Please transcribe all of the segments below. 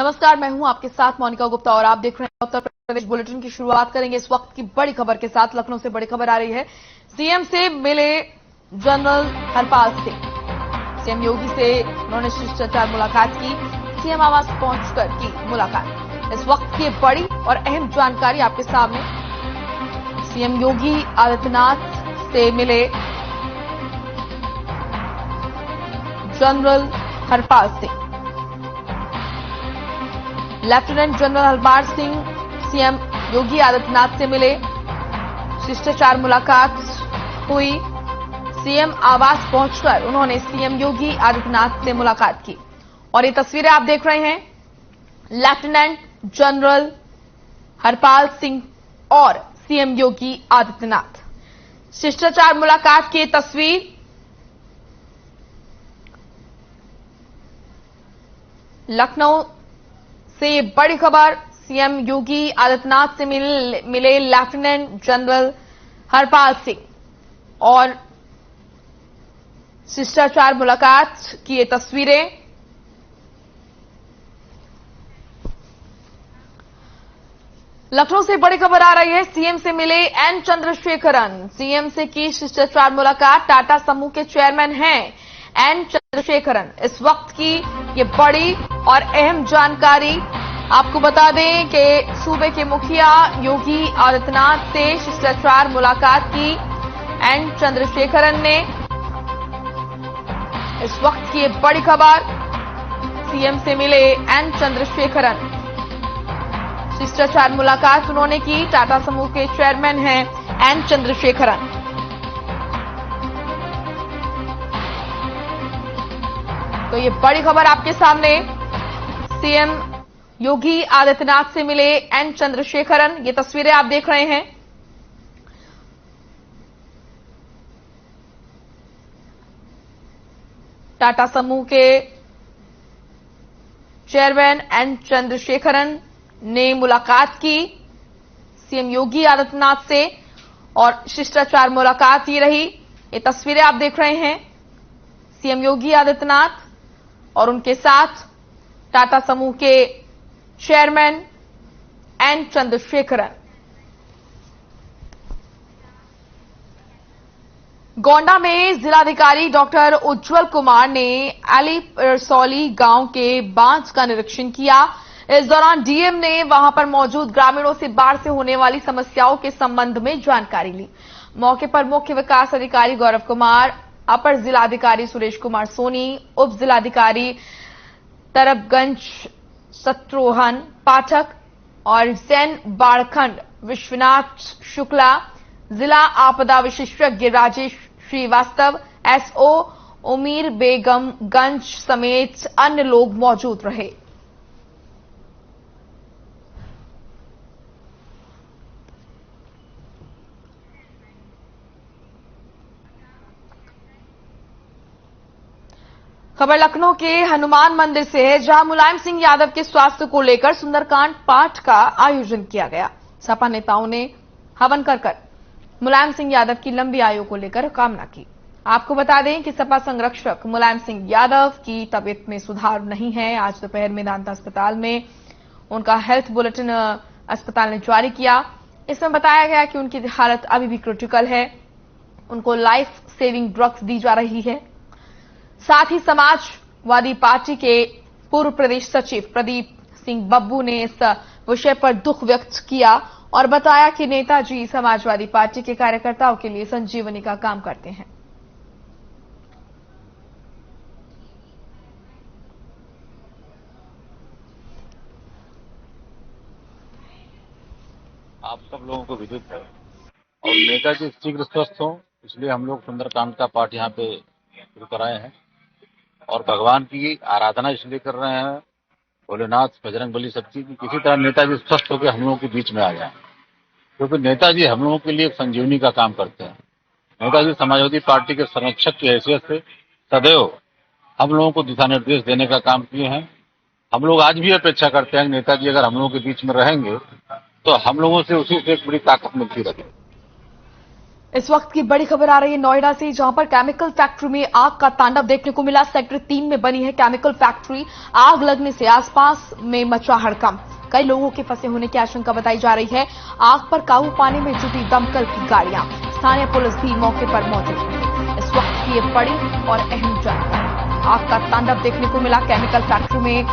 नमस्कार, मैं हूं आपके साथ मोनिका गुप्ता और आप देख रहे हैं उत्तर प्रदेश बुलेटिन की शुरुआत करेंगे इस वक्त की बड़ी खबर के साथ। लखनऊ से बड़ी खबर आ रही है। सीएम से मिले जनरल हरपाल सिंह। सीएम योगी से उन्होंने शिष्टाचार मुलाकात की। सीएम आवास पहुंचकर की मुलाकात। इस वक्त की बड़ी और अहम जानकारी आपके सामने। सीएम योगी आदित्यनाथ से मिले general Harpal Singh. Lieutenant general Harpal Singh CM Yogi Adityanath से मिले। शिष्टाचार मुलाकात हुई। सीएम आवास पहुंचकर उन्होंने सीएम योगी आदित्यनाथ से मुलाकात की और ये तस्वीरें आप देख रहे हैं। लेफ्टिनेंट जनरल हरपाल सिंह और सीएम योगी आदित्यनाथ। शिष्टाचार मुलाकात की तस्वीर। लखनऊ से ये बड़ी खबर। सीएम योगी आदित्यनाथ से मिले लेफ्टिनेंट जनरल हरपाल सिंह और शिष्टाचार मुलाकात की ये तस्वीरें। लखनऊ से बड़ी खबर आ रही है। सीएम से मिले एन चंद्रशेखरन। सीएम से की शिष्टाचार मुलाकात। टाटा समूह के चेयरमैन हैं एन चंद्रशेखरन। इस वक्त की ये बड़ी और अहम जानकारी आपको बता दें कि सूबे के मुखिया योगी आदित्यनाथ से शिष्टाचार मुलाकात की एन चंद्रशेखरन ने। इस वक्त की ये बड़ी खबर। सीएम से मिले एन चंद्रशेखरन। शिष्टाचार मुलाकात उन्होंने की। टाटा समूह के चेयरमैन हैं एन चंद्रशेखरन। तो ये बड़ी खबर आपके सामने। सीएम योगी आदित्यनाथ से मिले एन चंद्रशेखरन। ये तस्वीरें आप देख रहे हैं। टाटा समूह के चेयरमैन एन चंद्रशेखरन ने मुलाकात की सीएम योगी आदित्यनाथ से और शिष्टाचार मुलाकात ही रही। ये तस्वीरें आप देख रहे हैं। सीएम योगी आदित्यनाथ और उनके साथ टाटा समूह के चेयरमैन एन चंद्रशेखरन। गोंडा में जिलाधिकारी डॉक्टर उज्जवल कुमार ने अली परसौली गांव के बांध का निरीक्षण किया। इस दौरान डीएम ने वहां पर मौजूद ग्रामीणों से बाढ़ से होने वाली समस्याओं के संबंध में जानकारी ली। मौके पर मुख्य विकास अधिकारी गौरव कुमार, अपर जिलाधिकारी सुरेश कुमार सोनी, उप जिलाधिकारी तरबगंज शत्रुघ्न पाठक और जैन बाढ़खंड विश्वनाथ शुक्ला, जिला आपदा विशेषज्ञ राजेश श्रीवास्तव, एसओ उमीर बेगमगंज समेत अन्य लोग मौजूद रहे। खबर लखनऊ के हनुमान मंदिर से है, जहां मुलायम सिंह यादव के स्वास्थ्य को लेकर सुंदरकांड पाठ का आयोजन किया गया। सपा नेताओं ने हवन कर मुलायम सिंह यादव की लंबी आयु को लेकर कामना की। आपको बता दें कि सपा संरक्षक मुलायम सिंह यादव की तबीयत में सुधार नहीं है। आज दोपहर मेदांता अस्पताल में उनका हेल्थ बुलेटिन अस्पताल ने जारी किया। इसमें बताया गया कि उनकी हालत अभी भी क्रिटिकल है। उनको लाइफ सेविंग ड्रग्स दी जा रही है। साथ ही समाजवादी पार्टी के पूर्व प्रदेश सचिव प्रदीप सिंह बब्बू ने इस विषय पर दुख व्यक्त किया और बताया कि नेताजी समाजवादी पार्टी के कार्यकर्ताओं के लिए संजीवनी का काम करते हैं। आप सब लोगों को विदित है और नेताजी शीघ्र स्वस्थ हो, इसलिए हम लोग सुंदरकांड का पाठ यहाँ पे शुरू कराए हैं और भगवान की आराधना इसलिए कर रहे हैं, भोलेनाथ बजरंग बली सबकी, कि किसी तरह नेताजी स्वस्थ होकर हम लोगों के बीच में आ जाए, क्योंकि नेताजी हम लोगों के लिए संजीवनी का काम करते हैं। नेताजी समाजवादी पार्टी के संरक्षक की हैसियत से सदैव हम लोगों को दिशा निर्देश देने का काम किए हैं। हम लोग आज भी अपेक्षा करते हैं कि नेताजी अगर हम लोगों के बीच में रहेंगे तो हम लोगों से उसी से एक बड़ी ताकत मिलती रहेगी। इस वक्त की बड़ी खबर आ रही है नोएडा से, जहां पर केमिकल फैक्ट्री में आग का तांडव देखने को मिला। सेक्टर 3 में बनी है केमिकल फैक्ट्री। आग लगने से आसपास में मचा हड़कंप। कई लोगों के फंसे होने की आशंका बताई जा रही है। आग पर काबू पाने में जुटी दमकल की गाड़ियां, स्थानीय पुलिस भी मौके पर मौजूद है। इस वक्त की ये बड़ी और अहम जानकारी। आग का तांडव देखने को मिला। केमिकल फैक्ट्री में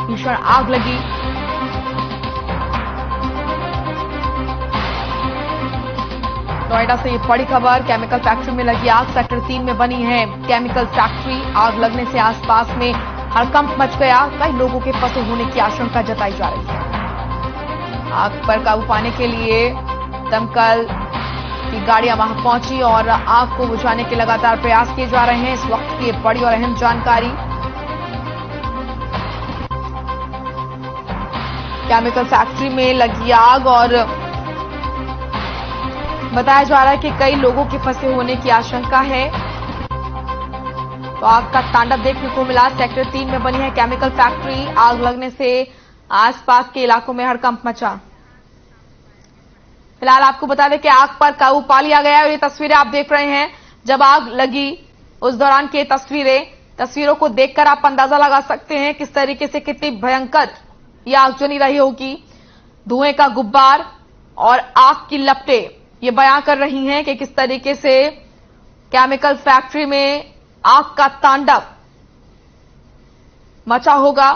भीषण आग लगी। नोएडा से ये बड़ी खबर। केमिकल फैक्ट्री में लगी आग। सेक्टर 3 में बनी है केमिकल फैक्ट्री। आग लगने से आसपास में हड़कंप मच गया। कई लोगों के फंसे होने की आशंका जताई जा रही है। आग पर काबू पाने के लिए दमकल की गाड़ियां वहां पहुंची और आग को बुझाने के लगातार प्रयास किए जा रहे हैं। इस वक्त की ये बड़ी और अहम जानकारी। केमिकल फैक्ट्री में लगी आग और बताया जा रहा है कि कई लोगों के फंसे होने की आशंका है। तो आग का तांडव देखने को मिला। सेक्टर 3 में बनी है केमिकल फैक्ट्री। आग लगने से आसपास के इलाकों में हड़कंप मचा। फिलहाल आपको बता दें कि आग पर काबू पा लिया गया है। ये तस्वीरें आप देख रहे हैं जब आग लगी उस दौरान की तस्वीरों को देखकर आप अंदाजा लगा सकते हैं किस तरीके से, कितनी भयंकर यह आगजनी रही होगी। धुएं का गुब्बार और आग की लपटें ये बयां कर रही हैं कि किस तरीके से केमिकल फैक्ट्री में आग का तांडव मचा होगा।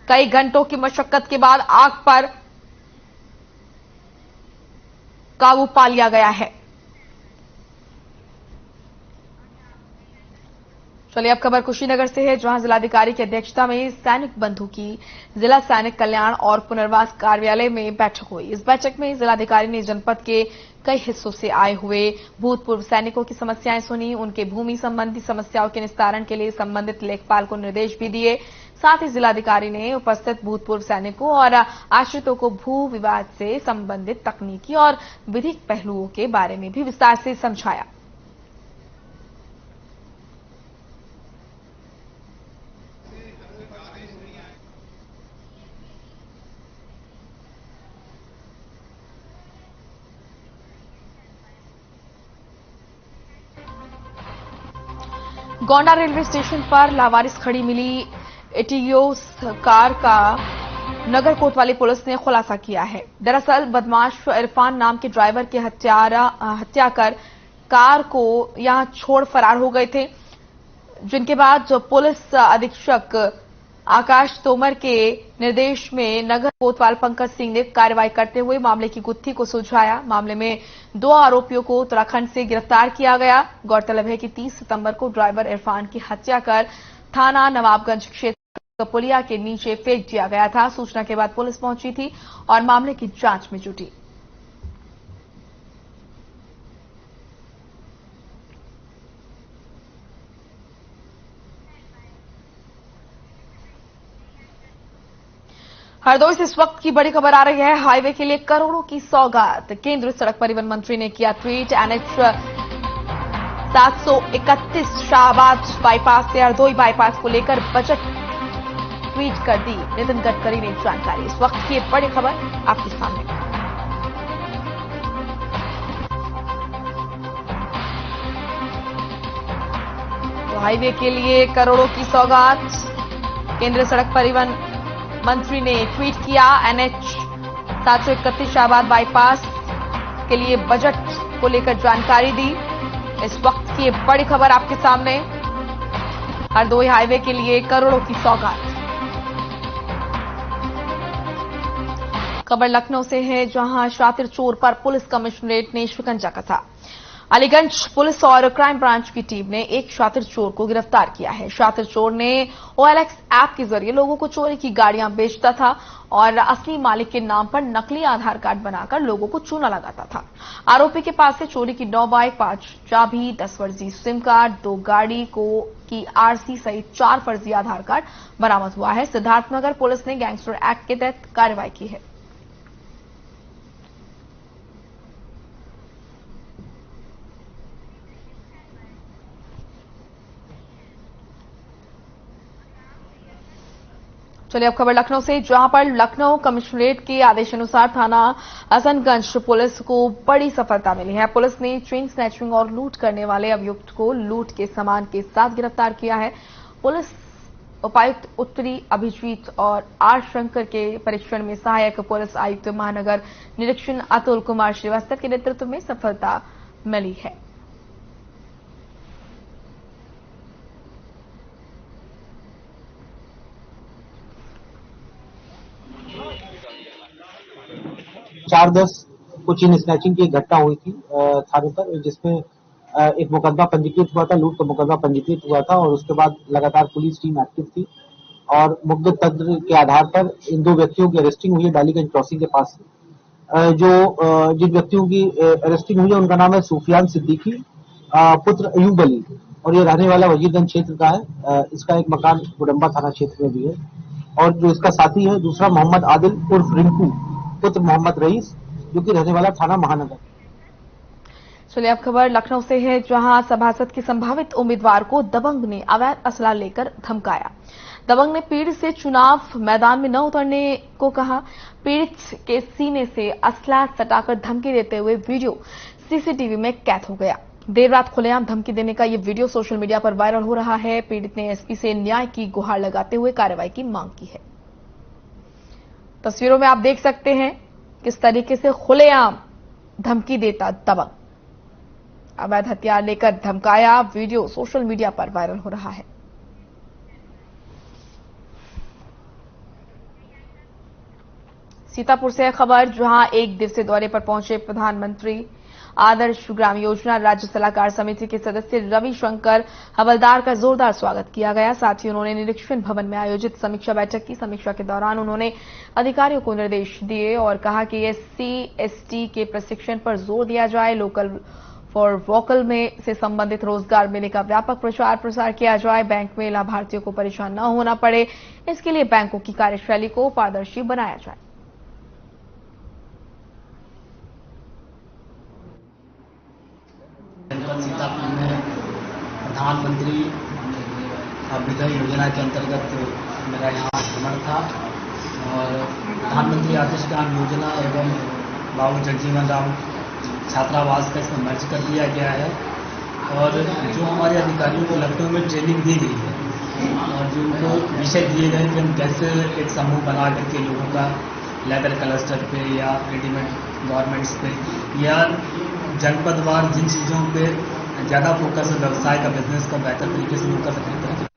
कई घंटों की मशक्कत के बाद आग पर काबू पा लिया गया है। चलिए अब खबर कुशीनगर से है, जहां जिलाधिकारी की अध्यक्षता में सैनिक बंधु की जिला सैनिक कल्याण और पुनर्वास कार्यालय में बैठक हुई। इस बैठक में जिलाधिकारी ने जनपद के कई हिस्सों से आए हुए भूतपूर्व सैनिकों की समस्याएं सुनी। उनके भूमि संबंधी समस्याओं के निस्तारण के लिए संबंधित लेखपाल को निर्देश भी दिए। साथ ही जिलाधिकारी ने उपस्थित भूतपूर्व सैनिकों और आश्रितों को भू विवाद से संबंधित तकनीकी और विधिक पहलुओं के बारे में भी विस्तार से समझाया। गोंडा रेलवे स्टेशन पर लावारिस खड़ी मिली एटियोस कार का नगर कोतवाली पुलिस ने खुलासा किया है। दरअसल बदमाश इरफान नाम के ड्राइवर की हत्या कर कार को यहां छोड़ फरार हो गए थे, जिनके बाद जो पुलिस अधीक्षक आकाश तोमर के निर्देश में नगर कोतवाल पंकज सिंह ने कार्रवाई करते हुए मामले की गुत्थी को सुलझाया। मामले में 2 आरोपियों को उत्तराखंड से गिरफ्तार किया गया। गौरतलब है कि 30 सितंबर को ड्राइवर इरफान की हत्या कर थाना नवाबगंज क्षेत्र पुलिया के नीचे फेंक दिया गया था। सूचना के बाद पुलिस पहुंची थी और मामले की जांच में जुटी। हरदोई से इस वक्त की बड़ी खबर आ रही है। हाईवे के लिए करोड़ों की सौगात। केंद्रीय सड़क परिवहन मंत्री ने किया ट्वीट। NH 731 शाहबाद बाईपास से हरदोई बाईपास को लेकर बजट ट्वीट कर दी नितिन गडकरी ने जानकारी। इस वक्त की बड़ी खबर आपके सामने। तो हाईवे के लिए करोड़ों की सौगात। केंद्रीय सड़क परिवहन मंत्री ने ट्वीट किया। NH 731 शाहबाद बाईपास के लिए बजट को लेकर जानकारी दी। इस वक्त की बड़ी खबर आपके सामने। हरदोई हाईवे के लिए करोड़ों की सौगात। खबर लखनऊ से है, जहां शातिर चोर पर पुलिस कमिश्नरेट ने शिकंजा कसा। अलीगंज पुलिस और क्राइम ब्रांच की टीम ने एक शातिर चोर को गिरफ्तार किया है। शातिर चोर ने OLX ऐप के जरिए लोगों को चोरी की गाड़ियां बेचता था और असली मालिक के नाम पर नकली आधार कार्ड बनाकर लोगों को चूना लगाता था। आरोपी के पास से चोरी की 9 बाइक, 5 चाबी, 10 फर्जी सिम कार्ड, 2 गाड़ी की RC सहित 4 फर्जी आधार कार्ड बरामद हुआ है। सिद्धार्थनगर पुलिस ने गैंगस्टर एक्ट के तहत कार्रवाई की है। चलिए अब खबर लखनऊ से, जहां पर लखनऊ कमिश्नरेट के आदेशानुसार थाना हसनगंज पुलिस को बड़ी सफलता मिली है। पुलिस ने चेन स्नैचिंग और लूट करने वाले अभियुक्त को लूट के सामान के साथ गिरफ्तार किया है। पुलिस उपायुक्त उत्तरी अभिजीत और आर शंकर के परीक्षण में सहायक पुलिस आयुक्त महानगर निरीक्षण अतुल कुमार श्रीवास्तव के नेतृत्व में सफलता मिली है। चार 10 को चेन स्नैचिंग की एक घटना हुई थी थाने पर, जिसमें एक मुकदमा पंजीकृत हुआ था, लूट का मुकदमा पंजीकृत हुआ था और उसके बाद लगातार पुलिस टीम एक्टिव थी और मुग्ध तंत्र के आधार पर इन 2 व्यक्तियों की अरेस्टिंग हुई है डालीगंज क्रॉसिंग के पास से। जिन व्यक्तियों की अरेस्टिंग हुई है उनका नाम है सुफियान सिद्दीकी पुत्र अयूब अली और ये रहने वाला वजीरगंज क्षेत्र का है। इसका एक मकान गुडम्बा थाना क्षेत्र में भी है और जो इसका साथी है दूसरा मोहम्मद आदिल उर्फ रिंकू पुत्र मोहम्मद रईस जो कि रहने वाला थाना महानगर। चलिए अब खबर लखनऊ से है, जहां सभासद के संभावित उम्मीदवार को दबंग ने अवैध असला लेकर धमकाया। दबंग ने पीड़ित से चुनाव मैदान में न उतरने को कहा। पीड़ित के सीने से असला सटाकर धमकी देते हुए वीडियो सीसीटीवी में कैद हो गया। देर रात खुलेआम धमकी देने का ये वीडियो सोशल मीडिया पर वायरल हो रहा है। पीड़ित ने एसपी से न्याय की गुहार लगाते हुए कार्रवाई की मांग की है। तस्वीरों में आप देख सकते हैं किस तरीके से खुलेआम धमकी देता दबंग। अवैध हथियार लेकर धमकाया, वीडियो सोशल मीडिया पर वायरल हो रहा है। सीतापुर से खबर, जहां एक दिवसीय दौरे पर पहुंचे प्रधानमंत्री आदर्श ग्राम योजना राज्य सलाहकार समिति के सदस्य रविशंकर हवलदार का जोरदार स्वागत किया गया। साथ ही उन्होंने निरीक्षण भवन में आयोजित समीक्षा बैठक की। समीक्षा के दौरान उन्होंने अधिकारियों को निर्देश दिए और कहा कि SC/ST के प्रशिक्षण पर जोर दिया जाए। लोकल फॉर वोकल में से संबंधित रोजगार मेले का व्यापक प्रचार प्रसार किया जाए। बैंक में लाभार्थियों को परेशान न होना पड़े, इसके लिए बैंकों की कार्यशैली को पारदर्शी बनाया जाए। सीतापुर में प्रधानमंत्री अभ्युदय योजना के अंतर्गत मेरा यहाँ भ्रमण था और प्रधानमंत्री आदर्श ग्राम योजना एवं बाबू जगजीवन राम छात्रावास का इसमें मर्ज कर दिया गया है और जो हमारे अधिकारियों को लखनऊ में ट्रेनिंग दी गई है और जो उनको विषय दिए गए कि हम कैसे एक समूह बना करके लोगों का लेदर क्लस्टर पे या रेडीमेड गारमेंट्स पे या जनपदवार जिन चीज़ों पे ज़्यादा फोकस है व्यवसाय का, बिजनेस का बेहतर तरीके से लोग कर सकते हैं।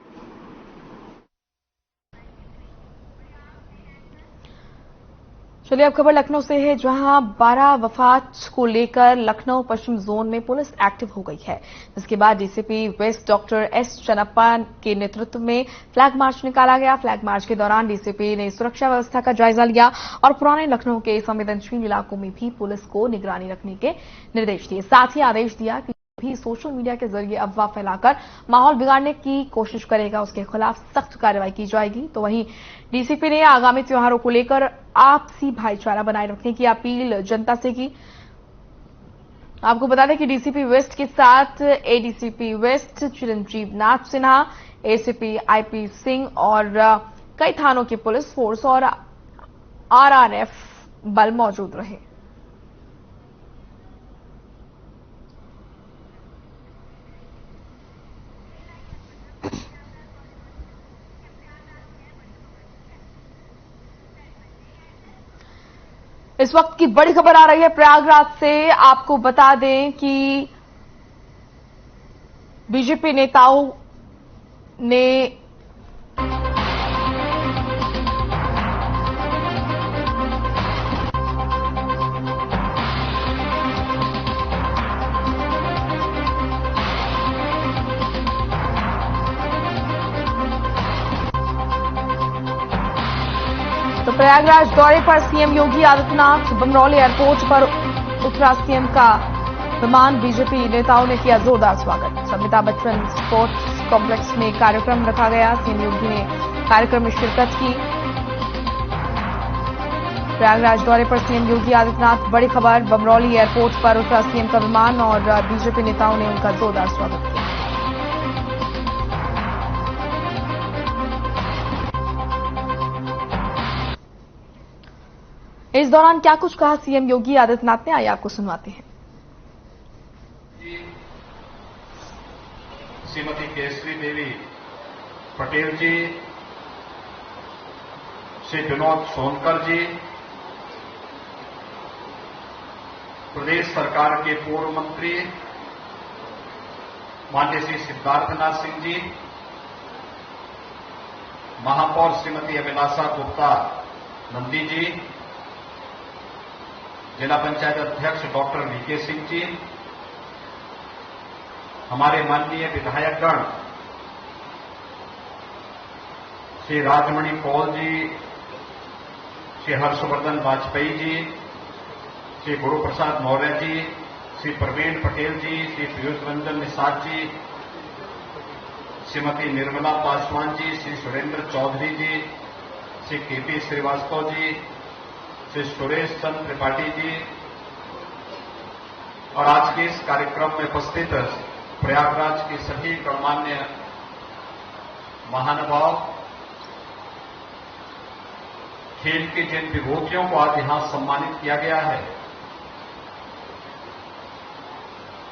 चलिए अब खबर लखनऊ से है, जहां 12 वफात को लेकर लखनऊ पश्चिम जोन में पुलिस एक्टिव हो गई है, जिसके बाद DCP waste doctor S Channappa के नेतृत्व में फ्लैग मार्च निकाला गया। फ्लैग मार्च के दौरान डीसीपी ने सुरक्षा व्यवस्था का जायजा लिया और पुराने लखनऊ के संवेदनशील इलाकों में भी पुलिस को निगरानी रखने के निर्देश दिए। साथ ही आदेश दिया कि भी सोशल मीडिया के जरिए अफवाह फैलाकर माहौल बिगाड़ने की कोशिश करेगा उसके खिलाफ सख्त कार्रवाई की जाएगी। तो वहीं डीसीपी ने आगामी त्योहारों को लेकर आपसी भाईचारा बनाए रखने की अपील जनता से की। आपको बता दें कि डीसीपी वेस्ट के साथ एडीसीपी वेस्ट चिरंजीव नाथ सिन्हा, एसीपी आईपी सिंह और कई थानों की पुलिस फोर्स और आरआरएफ बल मौजूद रहे। इस वक्त की बड़ी खबर आ रही है प्रयागराज से। आपको बता दें कि बीजेपी नेताओं ने तो प्रयागराज दौरे पर सीएम योगी आदित्यनाथ, बमरौली एयरपोर्ट पर उतरा सीएम का विमान। बीजेपी नेताओं ने किया जोरदार स्वागत। अमिताभ बच्चन स्पोर्ट्स कॉम्प्लेक्स में कार्यक्रम रखा गया। सीएम योगी ने कार्यक्रम में शिरकत की। प्रयागराज दौरे पर सीएम योगी आदित्यनाथ, बड़ी खबर, बमरौली एयरपोर्ट पर उतरा सीएम का विमान और बीजेपी नेताओं ने उनका जोरदार स्वागत किया। इस दौरान क्या कुछ कहा सीएम योगी आदित्यनाथ ने, आइए आपको सुनवाते हैं। श्रीमती केसरी देवी पटेल जी, श्री विनोद सोनकर जी, प्रदेश सरकार के पूर्व मंत्री माननीय श्री सिद्धार्थनाथ सिंह जी, महापौर श्रीमती अभिलाषा गुप्ता नंदी जी, जिला पंचायत अध्यक्ष डॉक्टर वीके सिंह जी, हमारे माननीय विधायकगण श्री राजमणि पॉल जी, श्री हर्षवर्धन वाजपेयी जी, श्री गुरु प्रसाद मौर्य जी, श्री प्रवीण पटेल जी, श्री पीयूष रंजन निषाद जी, श्रीमती निर्मला पासवान जी, श्री सुरेंद्र चौधरी जी, श्री केपी श्रीवास्तव जी, श्री सुरेश चंद्र त्रिपाठी जी और आज के इस कार्यक्रम में उपस्थित प्रयागराज के सभी गणमान्य महानुभाव, खेल के जिन विभूतियों को आज यहां सम्मानित किया गया है,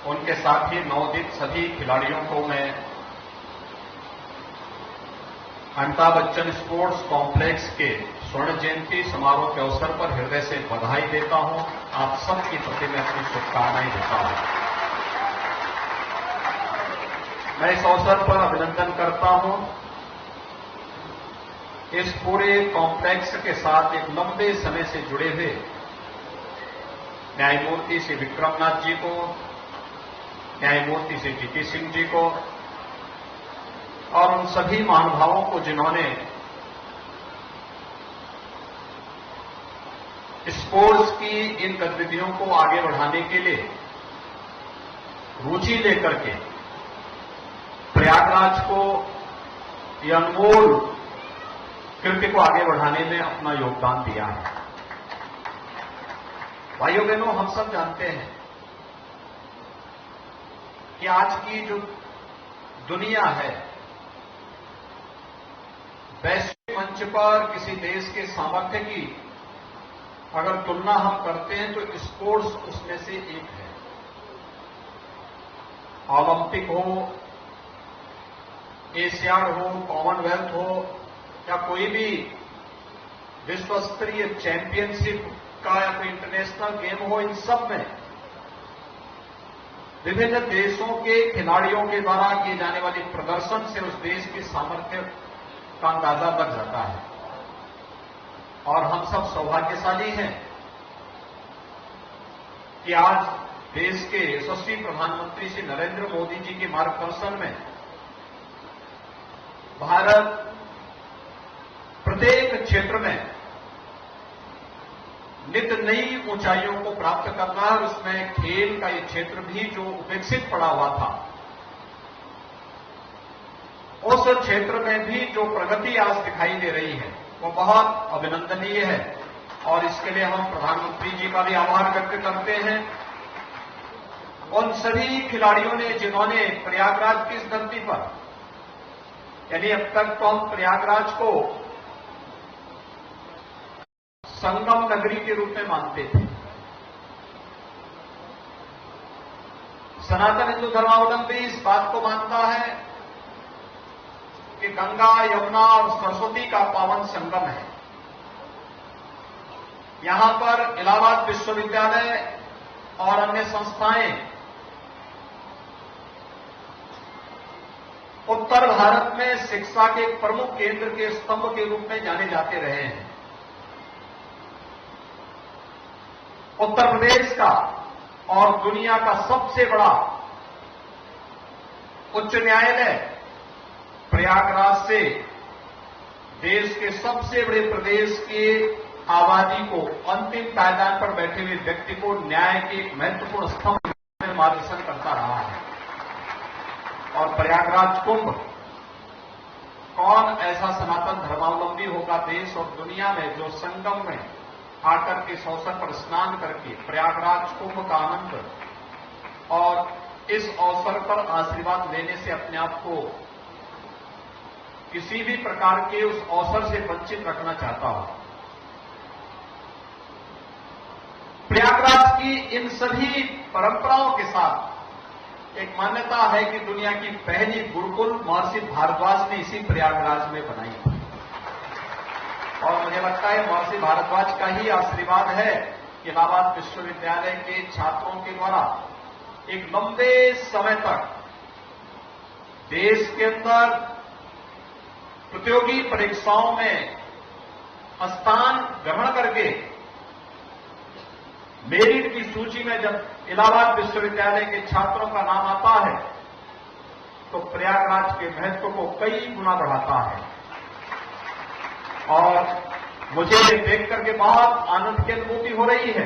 उनके साथ ही नवोदित सभी खिलाड़ियों को मैं अमिताभ बच्चन स्पोर्ट्स कॉम्प्लेक्स के स्वर्ण जयंती समारोह के अवसर पर हृदय से बधाई देता हूं। आप सबकी प्रति मैं अपनी शुभकामनाएं देता हूं। मैं इस अवसर पर अभिनंदन करता हूं इस पूरे कॉम्प्लेक्स के साथ एक लंबे समय से जुड़े हुए न्यायमूर्ति श्री विक्रमनाथ जी को, न्यायमूर्ति श्री टीपी सिंह जी को और उन सभी महानुभावों को जिन्होंने स्पोर्ट्स की इन गतिविधियों को आगे बढ़ाने के लिए रुचि लेकर के प्रयागराज को ये अनमोल कृत्य को आगे बढ़ाने में अपना योगदान दिया है। भाइयों बहनों, हम सब जानते हैं कि आज की जो दुनिया है, वैश्विक मंच पर किसी देश के सामर्थ्य की अगर तुलना हम करते हैं तो स्पोर्ट्स उसमें से एक है। ओलंपिक हो, एशियाड हो, कॉमनवेल्थ हो या कोई भी विश्व स्तरीय चैंपियनशिप का या कोई इंटरनेशनल गेम हो, इन सब में विभिन्न देशों के खिलाड़ियों के द्वारा किए जाने वाले प्रदर्शन से उस देश के सामर्थ्य का अंदाजा लग जाता है। और हम सब सौभाग्यशाली हैं कि आज देश के यशस्वी प्रधानमंत्री श्री नरेंद्र मोदी जी के मार्गदर्शन में भारत प्रत्येक क्षेत्र में नित नई ऊंचाइयों को प्राप्त कर रहा है और उसमें खेल का ये क्षेत्र भी जो उपेक्षित पड़ा हुआ था, उस क्षेत्र में भी जो प्रगति आज दिखाई दे रही है वो बहुत अभिनंदनीय है। और इसके लिए हम प्रधानमंत्री जी का भी आभार व्यक्त करते हैं। उन सभी खिलाड़ियों ने जिन्होंने प्रयागराज की इस धरती पर, यानी अब तक तो हम प्रयागराज को संगम नगरी के रूप में मानते थे। सनातन हिंदू धर्मावलंबी इस बात को मानता है कि गंगा, यमुना और सरस्वती का पावन संगम है। यहां पर इलाहाबाद विश्वविद्यालय और अन्य संस्थाएं उत्तर भारत में शिक्षा के एक प्रमुख केंद्र के स्तंभ के रूप में जाने जाते रहे हैं। उत्तर प्रदेश का और दुनिया का सबसे बड़ा उच्च न्यायालय प्रयागराज से देश के सबसे बड़े प्रदेश के आबादी को, अंतिम पायदान पर बैठे हुए व्यक्ति को न्याय के एक महत्वपूर्ण स्तंभ में मार्गदर्शन करता रहा है। और प्रयागराज कुंभ, कौन ऐसा सनातन धर्मावलंबी होगा देश और दुनिया में जो संगम में आकर के इस अवसर पर स्नान करके प्रयागराज कुंभ का आनंद और इस अवसर पर आशीर्वाद लेने से अपने आप को किसी भी प्रकार के उस अवसर से वंचित रखना चाहता हो। की इन सभी परंपराओं के साथ एक मान्यता है कि दुनिया की पहली गुरुकुल महर्षि भारद्वाज ने इसी प्रयागराज में बनाई थी। और मुझे लगता है महर्षि भारद्वाज का ही आशीर्वाद है कि इलाहाबाद विश्वविद्यालय के छात्रों के द्वारा एक लंबे समय तक देश के अंदर प्रतियोगी परीक्षाओं में स्थान ग्रहण करके मेरिट की सूची में जब इलाहाबाद विश्वविद्यालय के छात्रों का नाम आता है तो प्रयागराज के महत्व को कई गुना बढ़ाता है। और मुझे ये देख करके बहुत आनंद की अनुभूति हो रही है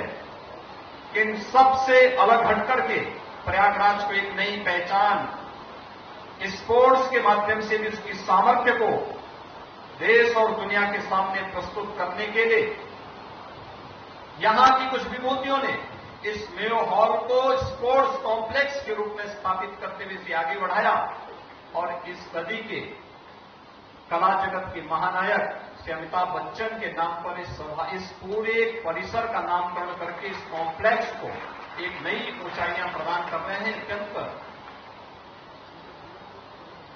कि इन सबसे अलग हट करके प्रयागराज को एक नई पहचान स्पोर्ट्स के माध्यम से भी उसकी सामर्थ्य को देश और दुनिया के सामने प्रस्तुत करने के लिए यहां की कुछ विभूतियों ने इस मेयो हॉल को स्पोर्ट्स कॉम्प्लेक्स के रूप में स्थापित करते हुए इसे आगे बढ़ाया और इस सदी के कला जगत के महानायक श्री अमिताभ बच्चन के नाम पर इस पूरे परिसर का नामकरण करके इस कॉम्प्लेक्स को एक नई ऊंचाइयां प्रदान कर रहे हैं। अत्यंत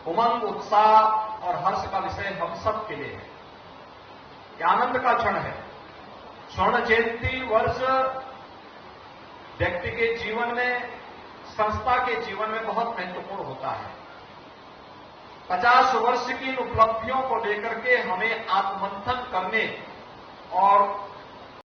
उमंग, उत्साह और हर्ष का विषय हम सब के लिए है। यह आनंद का क्षण है। स्वर्ण जयंती वर्ष व्यक्ति के जीवन में, संस्था के जीवन में बहुत महत्वपूर्ण होता है। 50 वर्ष की इन उपलब्धियों को लेकर के हमें आत्ममंथन करने और